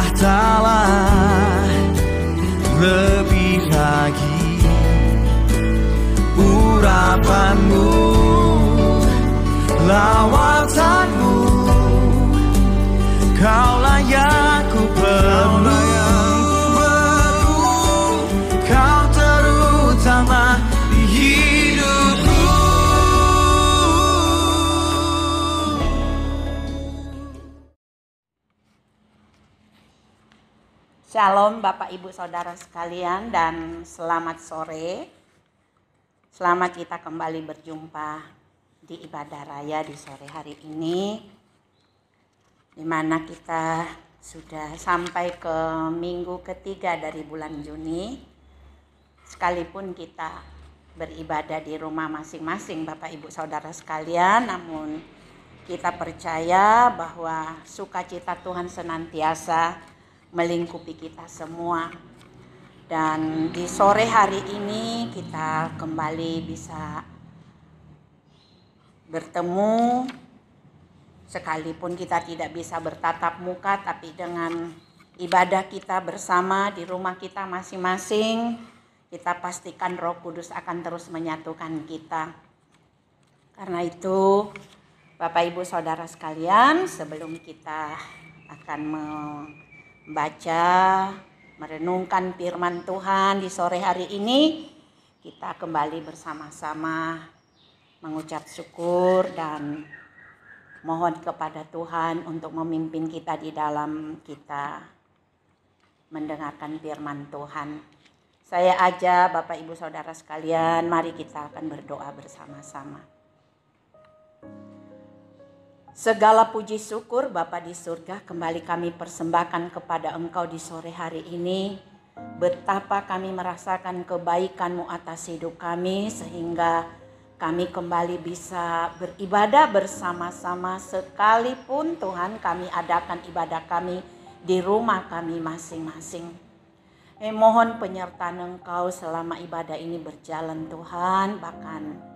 tahtalah lebih lagi urapanmu, lawatanmu, kaulah yang ku perlu, kau terutama di hidupku. Shalom Bapak Ibu Saudara sekalian dan selamat sore. Selamat kita kembali berjumpa di ibadah raya di sore hari ini, di mana kita sudah sampai ke minggu ketiga dari bulan Juni. Sekalipun kita beribadah di rumah masing-masing Bapak Ibu Saudara sekalian, namun kita percaya bahwa sukacita Tuhan senantiasa melingkupi kita semua. Dan di sore hari ini kita kembali bisa bertemu, sekalipun kita tidak bisa bertatap muka, tapi dengan ibadah kita bersama di rumah kita masing-masing, kita pastikan Roh Kudus akan terus menyatukan kita. Karena itu Bapak Ibu Saudara sekalian, sebelum kita akan membaca, merenungkan firman Tuhan di sore hari ini, kita kembali bersama-sama mengucap syukur dan mohon kepada Tuhan untuk memimpin kita di dalam kita mendengarkan firman Tuhan. Saya ajak Bapak Ibu Saudara sekalian, mari kita akan berdoa bersama-sama. Segala puji syukur Bapa di surga kembali kami persembahkan kepada Engkau di sore hari ini. Betapa kami merasakan kebaikan-Mu atas hidup kami sehingga kami kembali bisa beribadah bersama-sama, sekalipun Tuhan kami adakan ibadah kami di rumah kami masing-masing. Mohon penyertaan Engkau selama ibadah ini berjalan Tuhan, bahkan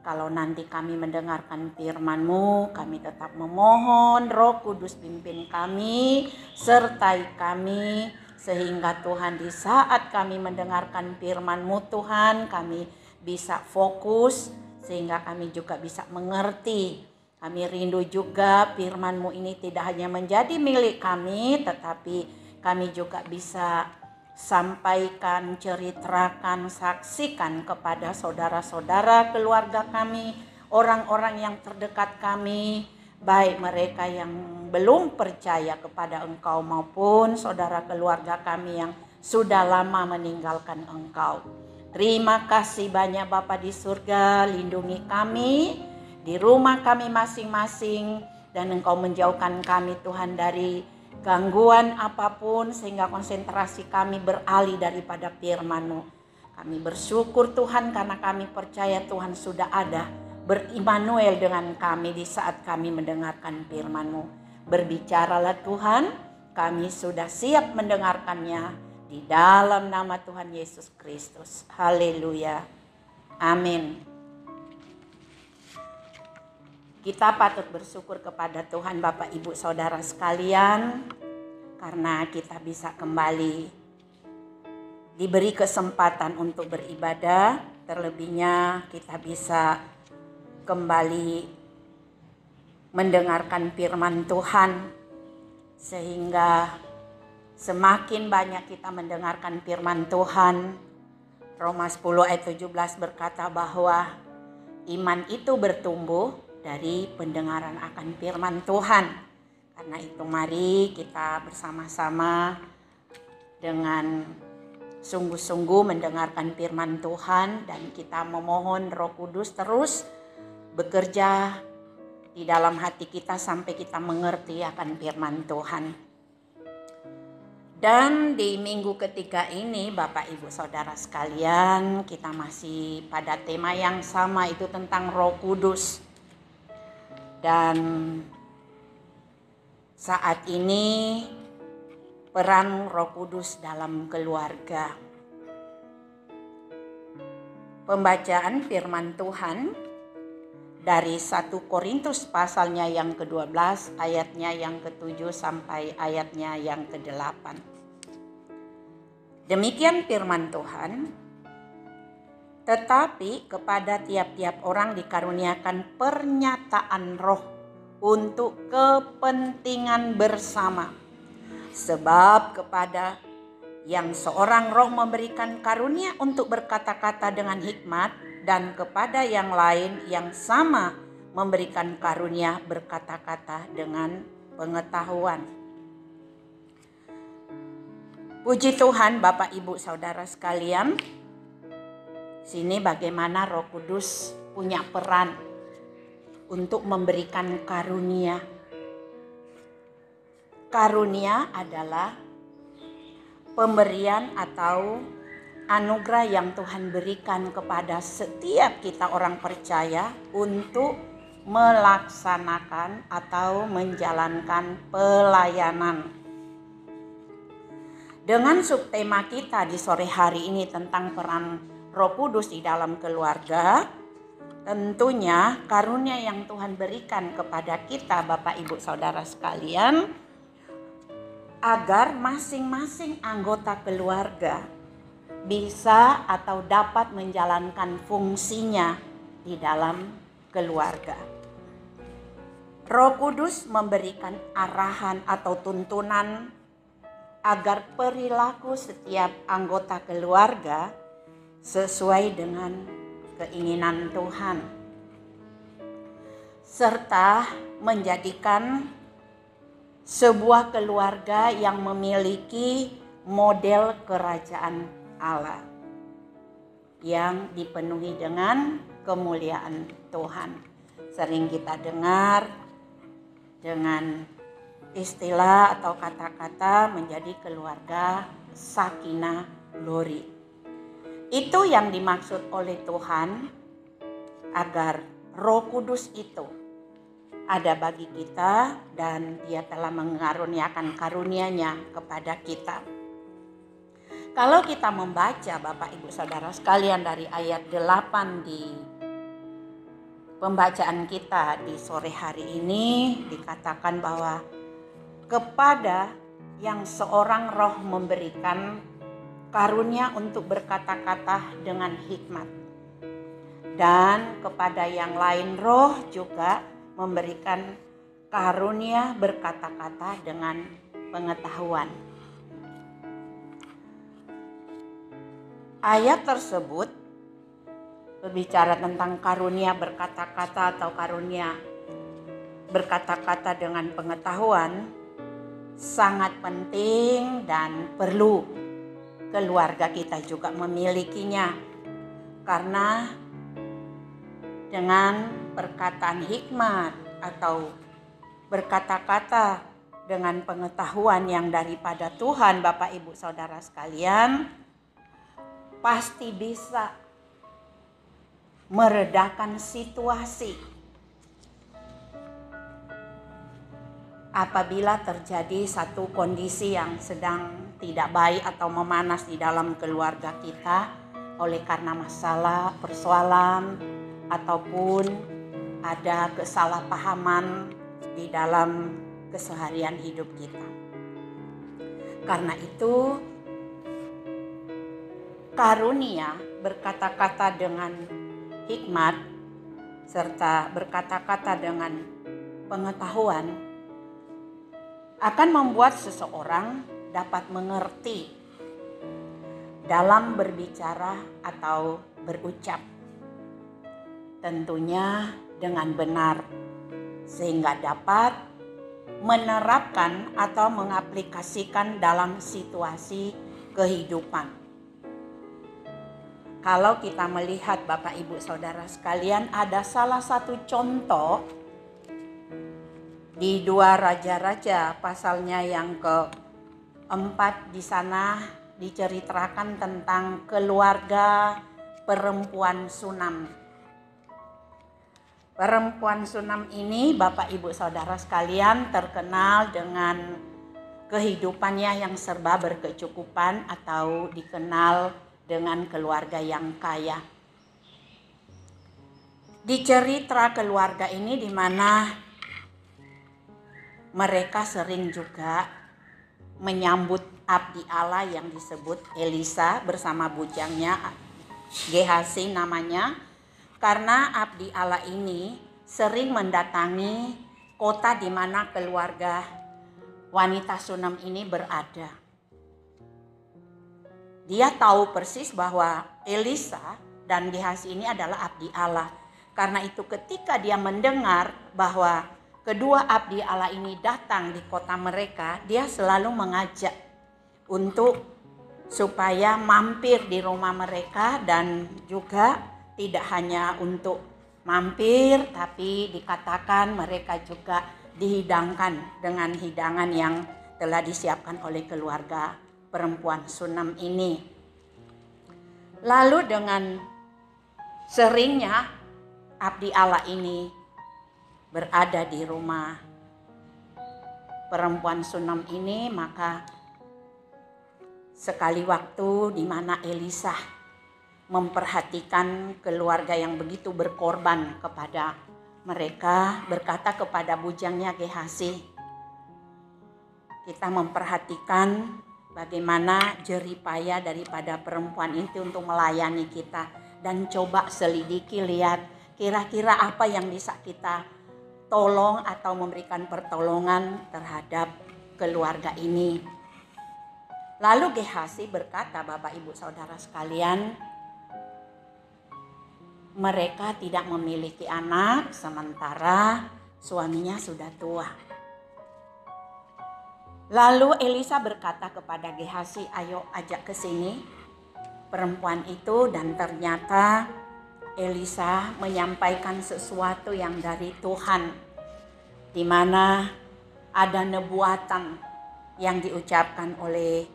kalau nanti kami mendengarkan firman-Mu, kami tetap memohon Roh Kudus pimpin kami, sertai kami, sehingga Tuhan di saat kami mendengarkan firman-Mu Tuhan, kami bisa fokus, sehingga kami juga bisa mengerti. Kami rindu juga firman-Mu ini tidak hanya menjadi milik kami, tetapi kami juga bisa sampaikan, ceritakan, saksikan kepada saudara-saudara keluarga kami, orang-orang yang terdekat kami, baik mereka yang belum percaya kepada Engkau maupun saudara keluarga kami yang sudah lama meninggalkan Engkau. Terima kasih banyak Bapa di surga, lindungi kami di rumah kami masing-masing, dan Engkau menjauhkan kami Tuhan dari gangguan apapun sehingga konsentrasi kami beralih daripada firman-Mu. Kami bersyukur Tuhan karena kami percaya Tuhan sudah ada ber-Immanuel dengan kami di saat kami mendengarkan firman-Mu. Berbicaralah Tuhan, kami sudah siap mendengarkannya di dalam nama Tuhan Yesus Kristus. Haleluya. Amin. Kita patut bersyukur kepada Tuhan Bapak Ibu Saudara sekalian, karena kita bisa kembali diberi kesempatan untuk beribadah. Terlebihnya kita bisa kembali mendengarkan firman Tuhan, sehingga semakin banyak kita mendengarkan firman Tuhan. Roma 10 ayat 17 berkata bahwa iman itu bertumbuh dari pendengaran akan firman Tuhan. Karena itu mari kita bersama-sama dengan sungguh-sungguh mendengarkan firman Tuhan, dan kita memohon Roh Kudus terus bekerja di dalam hati kita sampai kita mengerti akan firman Tuhan. Dan di minggu ketiga ini Bapak Ibu Saudara sekalian, kita masih pada tema yang sama, itu tentang Roh Kudus. Dan saat ini peran Roh Kudus dalam keluarga. Pembacaan firman Tuhan dari 1 Korintus pasalnya yang ke-12 ayatnya yang ke-7 sampai ayatnya yang ke-8. Demikian firman Tuhan. Tetapi kepada tiap-tiap orang dikaruniakan pernyataan roh untuk kepentingan bersama. Sebab kepada yang seorang roh memberikan karunia untuk berkata-kata dengan hikmat, dan kepada yang lain yang sama memberikan karunia berkata-kata dengan pengetahuan. Puji Tuhan Bapak Ibu Saudara sekalian, sini bagaimana Roh Kudus punya peran untuk memberikan karunia. Karunia adalah pemberian atau anugerah yang Tuhan berikan kepada setiap kita orang percaya untuk melaksanakan atau menjalankan pelayanan. Dengan subtema kita di sore hari ini tentang peran Roh Kudus di dalam keluarga, tentunya karunia yang Tuhan berikan kepada kita Bapak Ibu Saudara sekalian, agar masing-masing anggota keluarga bisa atau dapat menjalankan fungsinya di dalam keluarga. Roh Kudus memberikan arahan atau tuntunan agar perilaku setiap anggota keluarga sesuai dengan keinginan Tuhan, serta menjadikan sebuah keluarga yang memiliki model kerajaan Allah yang dipenuhi dengan kemuliaan Tuhan. Sering kita dengar dengan istilah atau kata-kata menjadi keluarga sakinah glory. Itu yang dimaksud oleh Tuhan, agar Roh Kudus itu ada bagi kita dan Dia telah mengaruniakan karunia-Nya kepada kita. Kalau kita membaca Bapak Ibu Saudara sekalian dari ayat 8 di pembacaan kita di sore hari ini, dikatakan bahwa kepada yang seorang roh memberikan karunia untuk berkata-kata dengan hikmat, dan kepada yang lain roh juga memberikan karunia berkata-kata dengan pengetahuan. Ayat tersebut berbicara tentang karunia berkata-kata atau karunia berkata-kata dengan pengetahuan, sangat penting dan perlu keluarga kita juga memilikinya, karena dengan perkataan hikmat atau berkata-kata dengan pengetahuan yang daripada Tuhan, Bapak Ibu Saudara sekalian, pasti bisa meredakan situasi apabila terjadi satu kondisi yang sedang tidak baik atau memanas di dalam keluarga kita oleh karena masalah, persoalan, ataupun ada kesalahpahaman di dalam keseharian hidup kita. Karena itu, karunia berkata-kata dengan hikmat serta berkata-kata dengan pengetahuan akan membuat seseorang dapat mengerti dalam berbicara atau berucap, tentunya dengan benar, sehingga dapat menerapkan atau mengaplikasikan dalam situasi kehidupan. Kalau kita melihat Bapak Ibu Saudara sekalian, ada salah satu contoh di 2 Raja-Raja pasalnya yang ke-4, di sana diceritakan tentang keluarga perempuan Sunam. Perempuan Sunam ini Bapak Ibu Saudara sekalian terkenal dengan kehidupannya yang serba berkecukupan atau dikenal dengan keluarga yang kaya. Di cerita keluarga ini di mana mereka sering juga menyambut abdi Allah yang disebut Elisa bersama bujangnya Gehazi namanya, karena abdi Allah ini sering mendatangi kota di mana keluarga wanita Sunam ini berada. Dia tahu persis bahwa Elisa dan Gehazi ini adalah abdi Allah. Karena itu ketika dia mendengar bahwa kedua abdi Allah ini datang di kota mereka, dia selalu mengajak untuk supaya mampir di rumah mereka, dan juga tidak hanya untuk mampir, tapi dikatakan mereka juga dihidangkan dengan hidangan yang telah disiapkan oleh keluarga perempuan Sunam ini. Lalu dengan seringnya abdi Allah ini berada di rumah perempuan Sunam ini, maka sekali waktu di mana Elisa memperhatikan keluarga yang begitu berkorban kepada mereka, berkata kepada bujangnya Gehazi, kita memperhatikan bagaimana jeripaya daripada perempuan itu untuk melayani kita, dan coba selidiki, lihat kira-kira apa yang bisa kita tolong atau memberikan pertolongan terhadap keluarga ini. Lalu Gehazi berkata, Bapak Ibu Saudara sekalian, mereka tidak memiliki anak sementara suaminya sudah tua. Lalu Elisa berkata kepada Gehazi, ayo ajak ke sini perempuan itu, dan ternyata Elisa menyampaikan sesuatu yang dari Tuhan, di mana ada nubuatan yang diucapkan oleh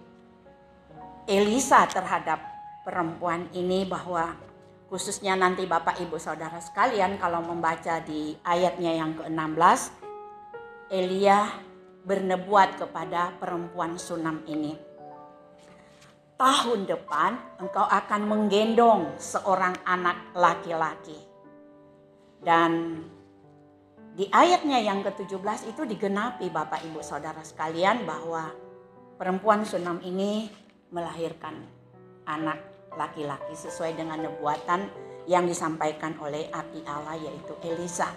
Elisa terhadap perempuan ini, bahwa khususnya nanti Bapak Ibu Saudara sekalian kalau membaca di ayatnya yang ke-16, Elia bernubuat kepada perempuan Sunam ini, tahun depan engkau akan menggendong seorang anak laki-laki. Dan di ayatnya yang ke-17 itu digenapi Bapak Ibu Saudara sekalian, bahwa perempuan Sunam ini melahirkan anak laki-laki sesuai dengan nubuatan yang disampaikan oleh abdi Allah yaitu Elisa.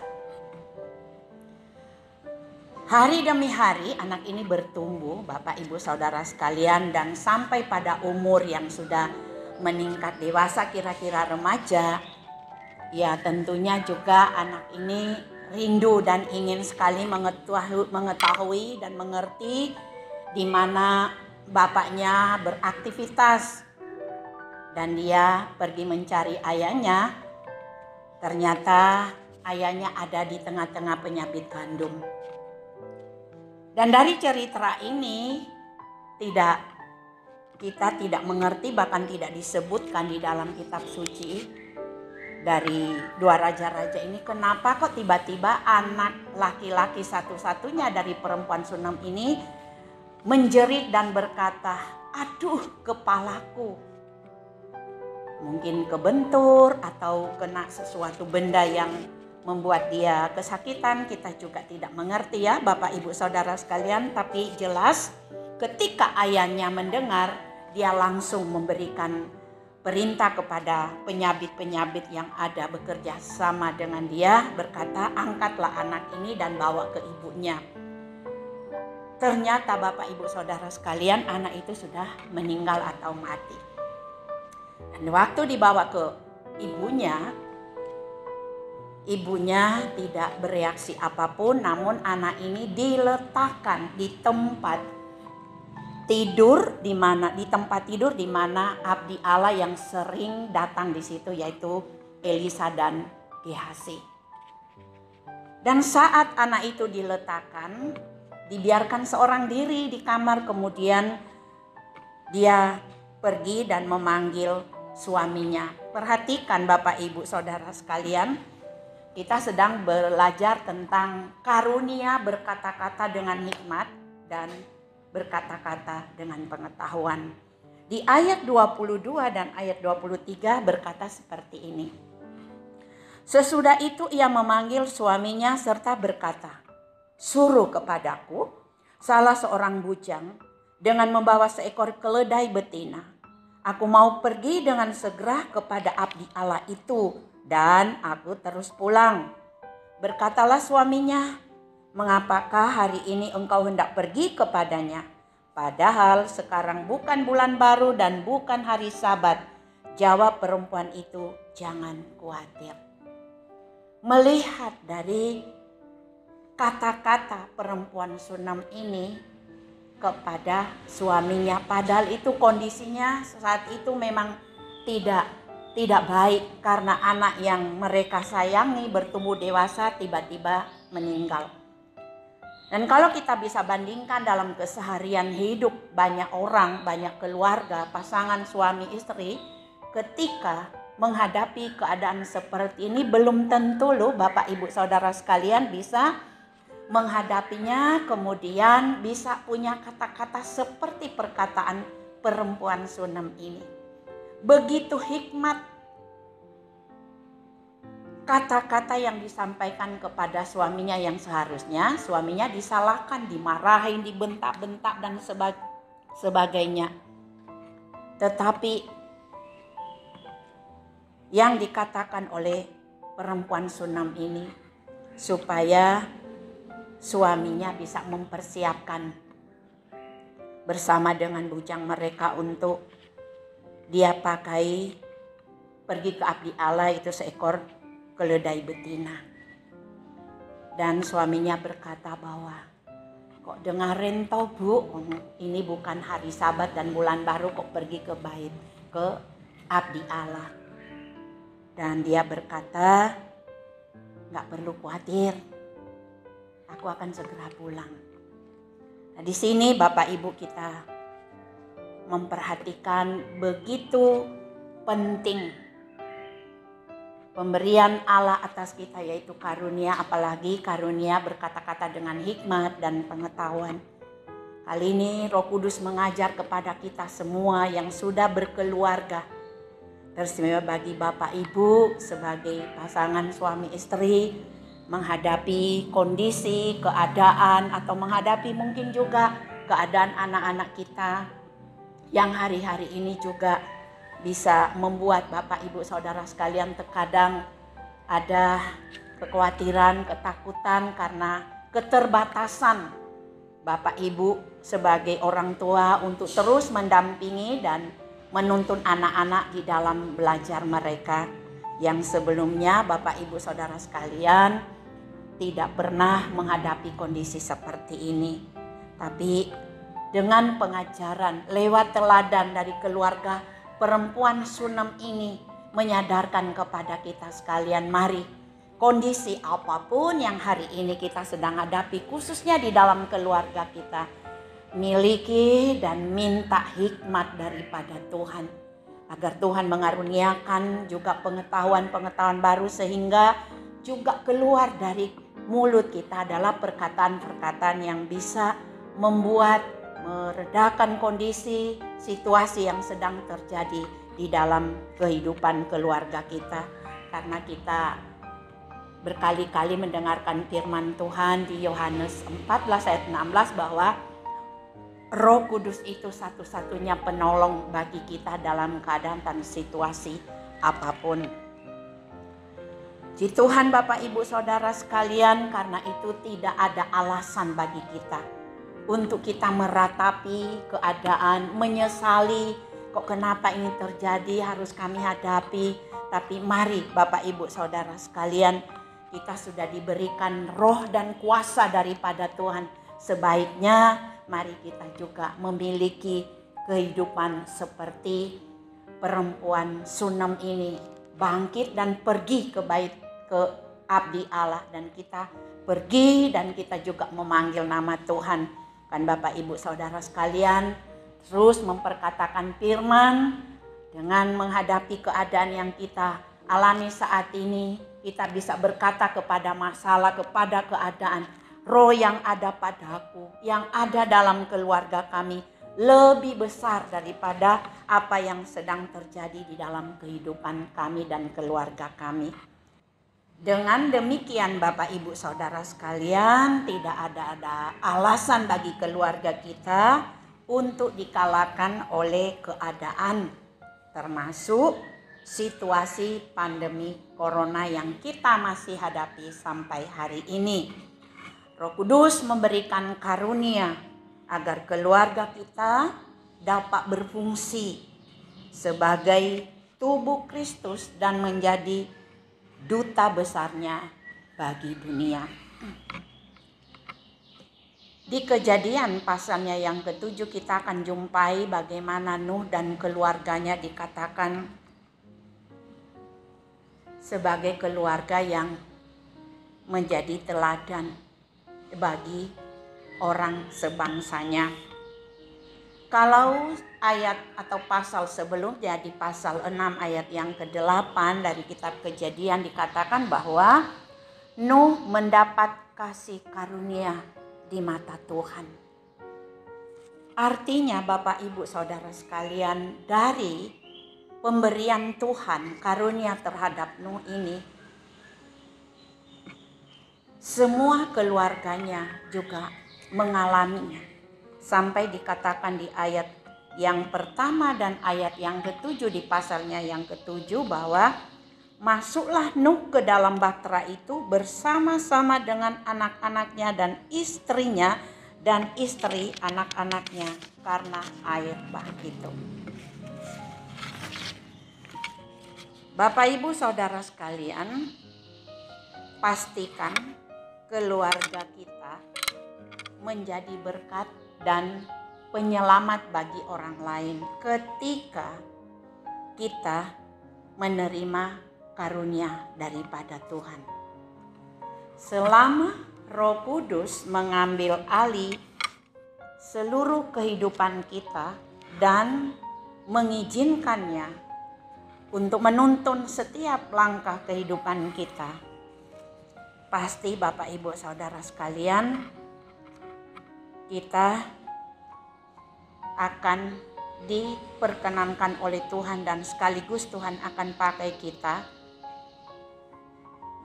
Hari demi hari anak ini bertumbuh Bapak Ibu Saudara sekalian, dan sampai pada umur yang sudah meningkat dewasa, kira-kira remaja. Ya tentunya juga anak ini rindu dan ingin sekali mengetahui dan mengerti di mana bapaknya beraktivitas. Dan dia pergi mencari ayahnya. Ternyata ayahnya ada di tengah-tengah penyabit gandum. Dan dari cerita ini kita tidak mengerti, bahkan tidak disebutkan di dalam kitab suci dari dua raja-raja ini, kenapa kok tiba-tiba anak laki-laki satu-satunya dari perempuan Sunam ini menjerit dan berkata, aduh kepalaku. Mungkin kebentur atau kena sesuatu benda yang membuat dia kesakitan, kita juga tidak mengerti ya Bapak Ibu Saudara sekalian. Tapi jelas ketika ayahnya mendengar, dia langsung memberikan perintah kepada penyabit-penyabit yang ada bekerja sama dengan dia, berkata, angkatlah anak ini dan bawa ke ibunya. Ternyata Bapak Ibu Saudara sekalian, anak itu sudah meninggal atau mati. Dan waktu dibawa ke ibunya tidak bereaksi apapun, namun anak ini diletakkan di tempat tidur di tempat tidur di mana abdi Allah yang sering datang di situ, yaitu Elisa dan Gehazi. Dan saat anak itu diletakkan, dibiarkan seorang diri di kamar, kemudian dia pergi dan memanggil suaminya. Perhatikan Bapak Ibu Saudara sekalian, kita sedang belajar tentang karunia berkata-kata dengan hikmat dan berkata-kata dengan pengetahuan. Di ayat 22 dan ayat 23 berkata seperti ini. Sesudah itu ia memanggil suaminya serta berkata, "Suruh kepadaku salah seorang bujang dengan membawa seekor keledai betina. Aku mau pergi dengan segera kepada abdi Allah itu dan aku terus pulang." Berkatalah suaminya, "Mengapakah hari ini engkau hendak pergi kepadanya? Padahal sekarang bukan bulan baru dan bukan hari Sabat." Jawab perempuan itu, "Jangan khawatir." Melihat dari kata-kata perempuan Sunam ini kepada suaminya, padahal itu kondisinya saat itu memang tidak baik karena anak yang mereka sayangi bertumbuh dewasa tiba-tiba meninggal. Dan kalau kita bisa bandingkan dalam keseharian hidup banyak orang, banyak keluarga, pasangan suami istri, ketika menghadapi keadaan seperti ini belum tentu loh Bapak Ibu Saudara sekalian bisa menghadapinya, kemudian bisa punya kata-kata seperti perkataan perempuan Sunam ini. Begitu hikmat kata-kata yang disampaikan kepada suaminya yang seharusnya suaminya disalahkan, dimarahin, dibentak-bentak dan sebagainya. Tetapi yang dikatakan oleh perempuan Sunam ini supaya suaminya bisa mempersiapkan bersama dengan bujang mereka untuk dia pakai pergi ke abdi Allah itu seekor keledai betina. Dan suaminya berkata bahwa, "Kok dengerin toh Bu, ini bukan hari Sabat dan bulan baru kok pergi ke bait ke abdi Allah." Dan dia berkata, "Gak perlu khawatir, aku akan segera pulang." Nah, di sini Bapak Ibu kita memperhatikan begitu penting pemberian Allah atas kita, yaitu karunia, apalagi karunia berkata-kata dengan hikmat dan pengetahuan. Kali ini Roh Kudus mengajar kepada kita semua yang sudah berkeluarga, terutama bagi Bapak Ibu sebagai pasangan suami istri menghadapi kondisi, keadaan atau menghadapi mungkin juga keadaan anak-anak kita yang hari-hari ini juga bisa membuat Bapak Ibu Saudara sekalian terkadang ada kekhawatiran, ketakutan karena keterbatasan Bapak Ibu sebagai orang tua untuk terus mendampingi dan menuntun anak-anak di dalam belajar mereka yang sebelumnya Bapak Ibu Saudara sekalian tidak pernah menghadapi kondisi seperti ini. Tapi dengan pengajaran lewat teladan dari keluarga perempuan Sunam ini menyadarkan kepada kita sekalian, mari kondisi apapun yang hari ini kita sedang hadapi, khususnya di dalam keluarga kita, miliki dan minta hikmat daripada Tuhan, agar Tuhan mengaruniakan juga pengetahuan-pengetahuan baru, sehingga juga keluar dari mulut kita adalah perkataan-perkataan yang bisa membuat meredakan kondisi situasi yang sedang terjadi di dalam kehidupan keluarga kita. Karena kita berkali-kali mendengarkan firman Tuhan di Yohanes 14 ayat 16 bahwa Roh Kudus itu satu-satunya penolong bagi kita dalam keadaan dan situasi apapun. Puji Tuhan Bapak Ibu Saudara sekalian, karena itu tidak ada alasan bagi kita untuk kita meratapi keadaan, menyesali kok kenapa ini terjadi, harus kami hadapi. Tapi mari Bapak Ibu Saudara sekalian, kita sudah diberikan roh dan kuasa daripada Tuhan. Sebaiknya mari kita juga memiliki kehidupan seperti perempuan Sunam ini, bangkit dan pergi ke bait ke abdi Allah, dan kita pergi dan kita juga memanggil nama Tuhan. Kan Bapak Ibu Saudara sekalian terus memperkatakan firman dengan menghadapi keadaan yang kita alami saat ini. Kita bisa berkata kepada masalah, kepada keadaan, roh yang ada padaku, yang ada dalam keluarga kami lebih besar daripada apa yang sedang terjadi di dalam kehidupan kami dan keluarga kami. Dengan demikian Bapak Ibu Saudara sekalian, tidak ada alasan bagi keluarga kita untuk dikalahkan oleh keadaan, termasuk situasi pandemi corona yang kita masih hadapi sampai hari ini. Roh Kudus memberikan karunia agar keluarga kita dapat berfungsi sebagai tubuh Kristus dan menjadi duta besarnya bagi dunia. Di Kejadian pasalnya yang ke-7 kita akan jumpai bagaimana Nuh dan keluarganya dikatakan sebagai keluarga yang menjadi teladan bagi orang sebangsanya. Kalau ayat atau pasal sebelumnya di pasal 6 ayat yang ke-8 dari kitab Kejadian dikatakan bahwa Nuh mendapat kasih karunia di mata Tuhan. Artinya Bapak Ibu Saudara sekalian, dari pemberian Tuhan karunia terhadap Nuh ini, semua keluarganya juga mengalaminya. Sampai dikatakan di ayat yang pertama dan ayat yang ke-7 di pasalnya yang ke-7 bahwa masuklah Nuh ke dalam bahtera itu bersama-sama dengan anak-anaknya dan istrinya dan istri anak-anaknya karena air bah itu. Bapak Ibu Saudara sekalian, pastikan keluarga kita menjadi berkat dan penyelamat bagi orang lain ketika kita menerima karunia daripada Tuhan. Selama Roh Kudus mengambil alih seluruh kehidupan kita dan mengizinkannya untuk menuntun setiap langkah kehidupan kita, pasti Bapak Ibu Saudara sekalian, kita akan diperkenankan oleh Tuhan dan sekaligus Tuhan akan pakai kita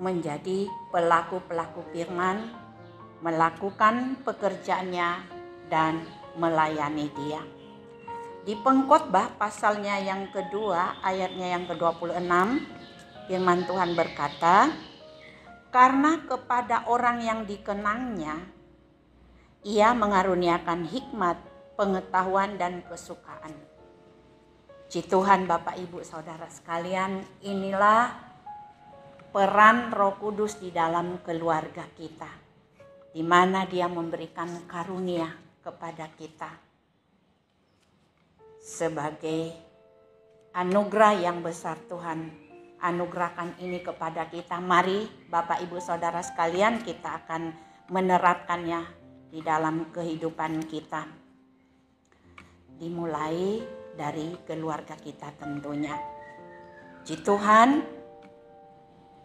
menjadi pelaku-pelaku firman, melakukan pekerjaannya dan melayani Dia. Di Pengkhotbah pasalnya yang kedua ayatnya yang ke-26, firman Tuhan berkata, karena kepada orang yang dikenangnya Ia mengaruniakan hikmat, pengetahuan dan kesukaan. Puji Tuhan Bapak Ibu Saudara sekalian, inilah peran Roh Kudus di dalam keluarga kita, di mana Dia memberikan karunia kepada kita sebagai anugerah yang besar. Tuhan anugerahkan ini kepada kita. Mari Bapak Ibu Saudara sekalian, kita akan menerapkannya di dalam kehidupan kita. Dimulai dari keluarga kita tentunya. Puji Tuhan,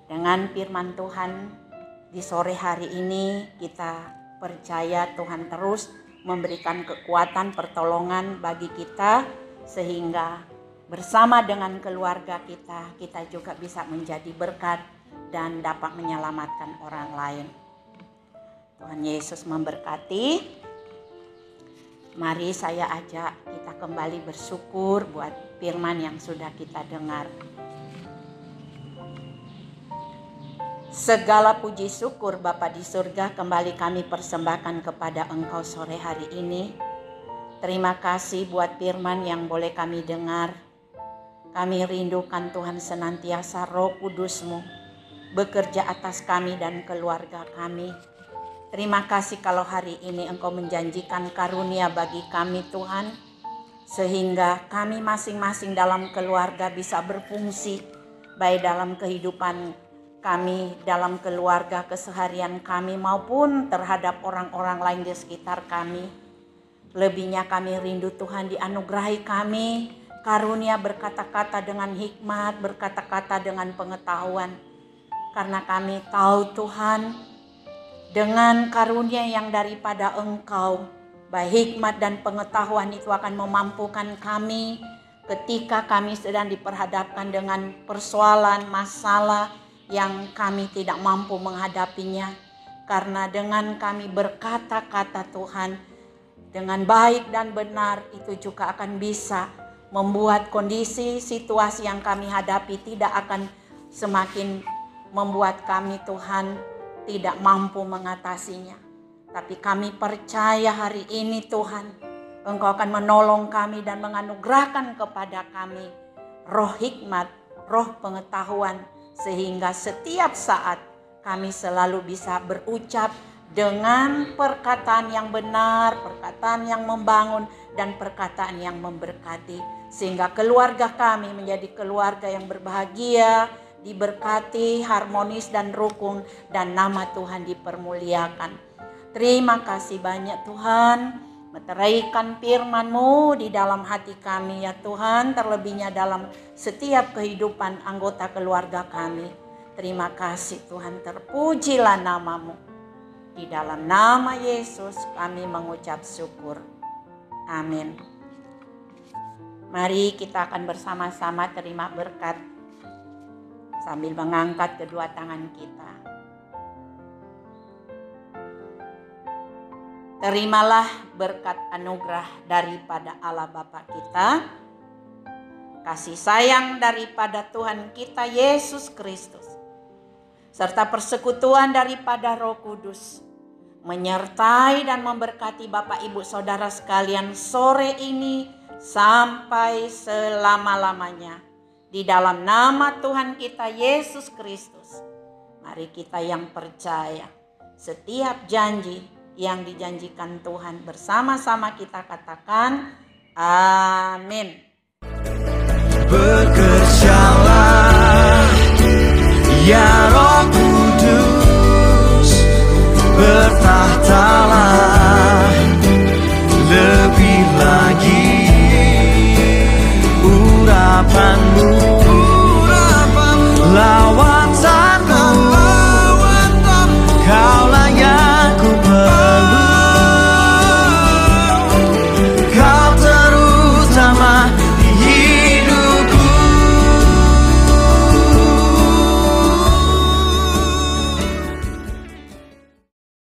dengan firman Tuhan di sore hari ini kita percaya Tuhan terus memberikan kekuatan pertolongan bagi kita sehingga bersama dengan keluarga kita juga bisa menjadi berkat dan dapat menyelamatkan orang lain. Tuhan Yesus memberkati. Mari saya ajak kita kembali bersyukur buat firman yang sudah kita dengar. Segala puji syukur Bapa di surga kembali kami persembahkan kepada Engkau sore hari ini. Terima kasih buat firman yang boleh kami dengar. Kami rindukan Tuhan senantiasa Roh Kudus-Mu bekerja atas kami dan keluarga kami. Terima kasih kalau hari ini Engkau menjanjikan karunia bagi kami Tuhan, sehingga kami masing-masing dalam keluarga bisa berfungsi, baik dalam kehidupan kami, dalam keluarga keseharian kami, maupun terhadap orang-orang lain di sekitar kami. Lebihnya kami rindu Tuhan dianugerahi kami karunia berkata-kata dengan hikmat, berkata-kata dengan pengetahuan. Karena kami tahu Tuhan, dengan karunia yang daripada Engkau, baik hikmat dan pengetahuan itu akan memampukan kami ketika kami sedang diperhadapkan dengan persoalan, masalah yang kami tidak mampu menghadapinya. Karena dengan kami berkata-kata Tuhan dengan baik dan benar, itu juga akan bisa membuat kondisi situasi yang kami hadapi tidak akan semakin membuat kami Tuhan tidak mampu mengatasinya. Tapi kami percaya hari ini Tuhan, Engkau akan menolong kami dan menganugerahkan kepada kami roh hikmat, roh pengetahuan, sehingga setiap saat kami selalu bisa berucap dengan perkataan yang benar, perkataan yang membangun, dan perkataan yang memberkati. Sehingga keluarga kami menjadi keluarga yang berbahagia, diberkati, harmonis dan rukun, dan nama Tuhan dipermuliakan. Terima kasih banyak Tuhan, meteraikan firman-Mu di dalam hati kami ya Tuhan, terlebihnya dalam setiap kehidupan anggota keluarga kami. Terima kasih Tuhan, terpujilah nama-Mu. Di dalam nama Yesus kami mengucap syukur. Amin. Mari kita akan bersama-sama terima berkat sambil mengangkat kedua tangan kita. Terimalah berkat anugerah daripada Allah Bapa kita, kasih sayang daripada Tuhan kita Yesus Kristus, serta persekutuan daripada Roh Kudus, menyertai dan memberkati Bapak Ibu Saudara sekalian sore ini sampai selama-lamanya. Di dalam nama Tuhan kita Yesus Kristus, mari kita yang percaya setiap janji yang dijanjikan Tuhan bersama-sama kita katakan amin. Bekerjalah ya Roh